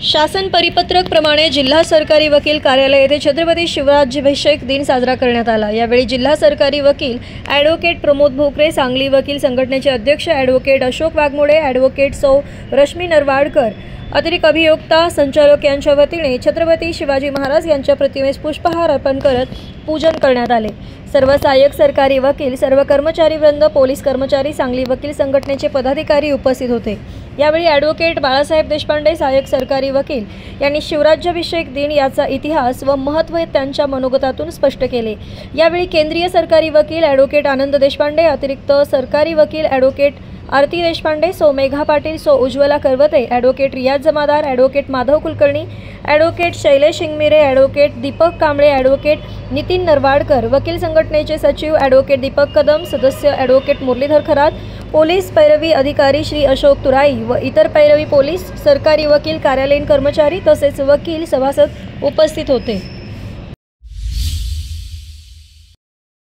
शासन परिपत्रक प्रमाणे जिल्हा सरकारी वकील कार्यालय येथे छत्रपती शिवराज्याभिषेक दिन साजरा करण्यात आला। यावेळी जिल्हा सरकारी वकील ॲडव्होकेट प्रमोद भोकरे, सांगली वकील संघटनेचे अध्यक्ष ॲडव्होकेट अशोक वाघमोडे, ॲडव्होकेट सौ रश्मी नरवाडकर, अतिरिक्त अभियोक्ता संचालक यांच्या वतीने छत्रपती शिवाजी महाराज यांच्या प्रतिमेस पुष्पहार अर्पण करत पूजन करण्यात आले। सर्व सहाय्यक सरकारी वकील, सर्व कर्मचारी वृंद, पोलीस कर्मचारी, सांगली वकील संघटनेचे पदाधिकारी उपस्थित होते। यावेळी ॲडव्होकेट बाळासाहेब देशपांडे, सहाय्यक सरकारी वकील यांनी शिवराज्याभिषेक दिन याचा इतिहास व महत्त्व त्यांच्या मनोगतातून स्पष्ट केले। यावेळी केंद्रीय सरकारी वकील ॲडव्होकेट आनंद देशपांडे, अतिरिक्त सरकारी वकील ॲडव्होकेट आरती देशपांडे, सौ मेघा पाटील, सौ Ujjwala Karawate, advocate Riyaz Jamadar, advocate Madhav Kulkarni, advocate Shailesh Ingmire, advocate Deepak Kamble, advocate Nitin Narwadkar, वकील संघटनेचे सचिव ॲडव्होकेट दीपक कदम, सदस्य ॲडव्होकेट मुरलीधर खरात, पोलीस पैरवी अधिकारी श्री अशोक तुराई व इतर पैरवी पोलीस, सरकारी वकील, कार्यालयीन कर्मचारी तसेच वकील सभासद उपस्थित होते।